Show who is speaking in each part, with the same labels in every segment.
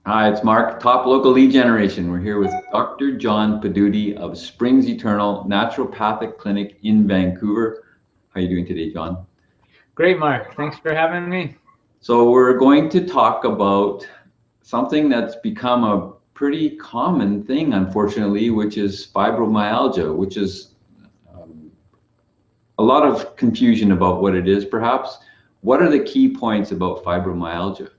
Speaker 1: Hi, it's Mark, top local lead generation. We're here with Dr. John Pidutti of Springs Eternal Naturopathic Clinic in Vancouver. How are you doing today, John?
Speaker 2: Great, Mark. Thanks for having me.
Speaker 1: So we're going to talk about something that's become a pretty common thing, unfortunately, which is fibromyalgia, which is um, a lot of confusion about what it is, perhaps. What are the key points about fibromyalgia?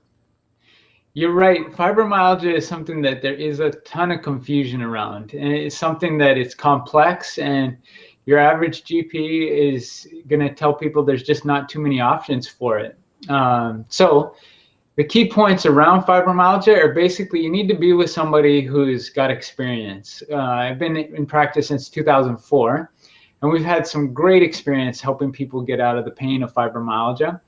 Speaker 2: You're right. Fibromyalgia is something that there is a ton of confusion around, and it's something that it's complex, and your average GP is going to tell people there's just not too many options for it. So the key points around fibromyalgia are basically you need to be with somebody who's got experience. I've been in practice since 2004, and we've had some great experience helping people get out of the pain of fibromyalgia.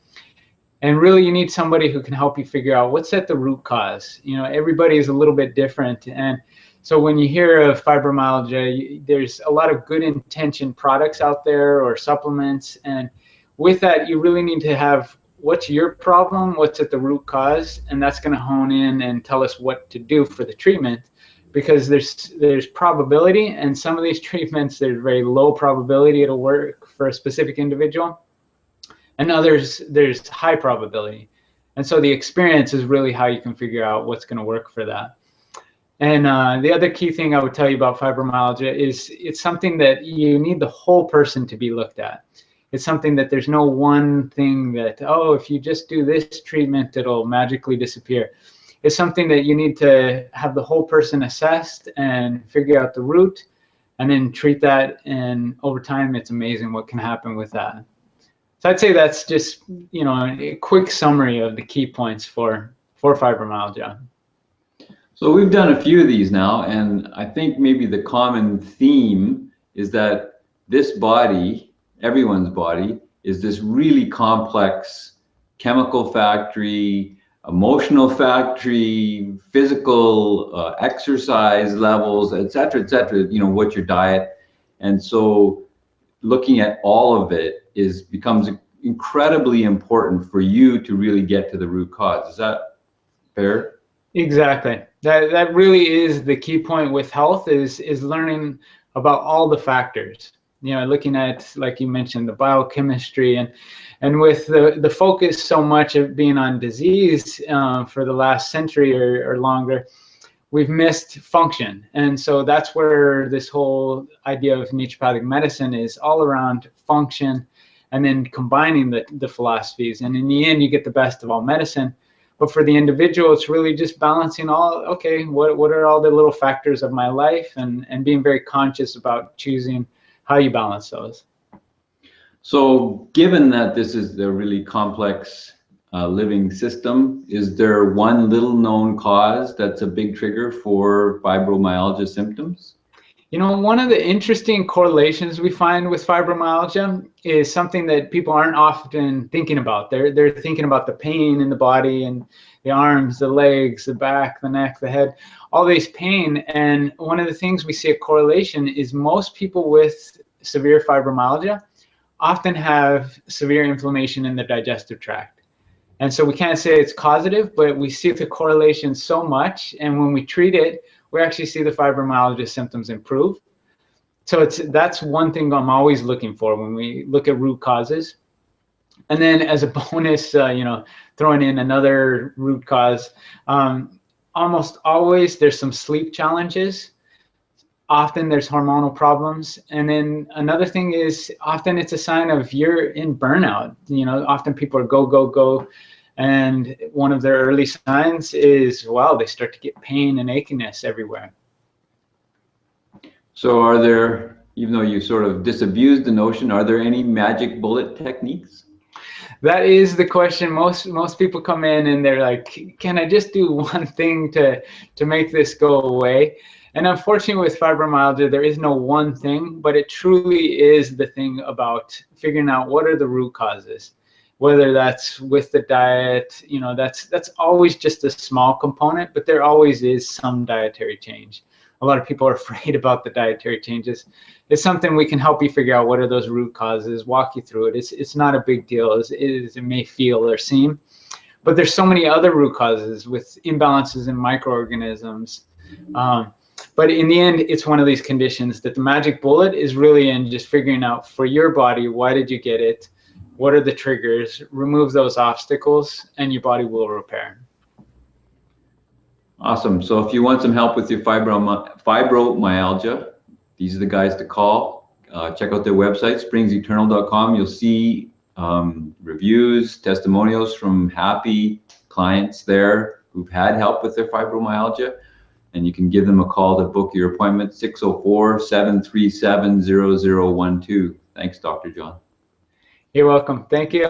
Speaker 2: And really, you need somebody who can help you figure out what's at the root cause. You know, everybody is a little bit different. And so when you hear of fibromyalgia, there's a lot of good intention products out there or supplements. And with that, you really need to have what's your problem, what's at the root cause, and that's going to hone in and tell us what to do for the treatment. Because there's probability, and some of these treatments, there's very low probability it'll work for a specific individual, and others there's high probability. And so the experience is really how you can figure out what's going to work for that. And the other key thing I would tell you about fibromyalgia is it's something that you need the whole person to be looked at. It's something that there's no one thing that, oh, if you just do this treatment, it'll magically disappear. It's something that you need to have the whole person assessed and figure out the root and then treat that. And over time, it's amazing what can happen with that. So I'd say that's just, a quick summary of the key points for fibromyalgia.
Speaker 1: So we've done a few of these now, and I think maybe the common theme is that this body, everyone's body, is this really complex chemical factory, emotional factory, physical exercise levels, et cetera, what's your diet. And so looking at all of it becomes incredibly important for you to really get to the root cause. Is that fair?
Speaker 2: Exactly. That really is the key point with health is learning about all the factors. Looking at, like you mentioned, the biochemistry, and with the focus so much of being on disease for the last century or longer, we've missed function. And so that's where this whole idea of naturopathic medicine is all around function, and then combining the philosophies. And in the end, you get the best of all medicine. But for the individual, it's really just balancing okay, what are all the little factors of my life, and being very conscious about choosing how you balance those.
Speaker 1: So given that this is the really complex living system, is there one little known cause that's a big trigger for fibromyalgia symptoms?
Speaker 2: One of the interesting correlations we find with fibromyalgia is something that people aren't often thinking about. They're thinking about the pain in the body and the arms, the legs, the back, the neck, the head, all this pain. And one of the things we see a correlation is most people with severe fibromyalgia often have severe inflammation in the digestive tract. And so we can't say it's causative, but we see the correlation so much. And when we treat it, we actually see the fibromyalgia symptoms improve. So that's one thing I'm always looking for when we look at root causes. And then as a bonus, throwing in another root cause, almost always there's some sleep challenges. Often there's hormonal problems. And then another thing is often it's a sign of you're in burnout. Often people are go, go, go. And one of their early signs is, wow, they start to get pain and achiness everywhere.
Speaker 1: So are there, even though you sort of disabused the notion, are there any magic bullet techniques?
Speaker 2: That is the question. Most people come in and they're like, can I just do one thing to make this go away? And unfortunately with fibromyalgia, there is no one thing, but it truly is the thing about figuring out what are the root causes. Whether that's with the diet, that's always just a small component, but there always is some dietary change. A lot of people are afraid about the dietary changes. It's something we can help you figure out what are those root causes, walk you through it. It's not a big deal as it may feel or seem. But there's so many other root causes with imbalances in microorganisms. But in the end, it's one of these conditions that the magic bullet is really in just figuring out for your body, why did you get it? What are the triggers? Remove those obstacles and your body will repair.
Speaker 1: Awesome. So if you want some help with your fibromyalgia, these are the guys to call. Check out their website, springseternal.com. You'll see reviews, testimonials from happy clients there who've had help with their fibromyalgia. And you can give them a call to book your appointment, 604-737-0012. Thanks, Dr. John.
Speaker 2: You're welcome. Thank you.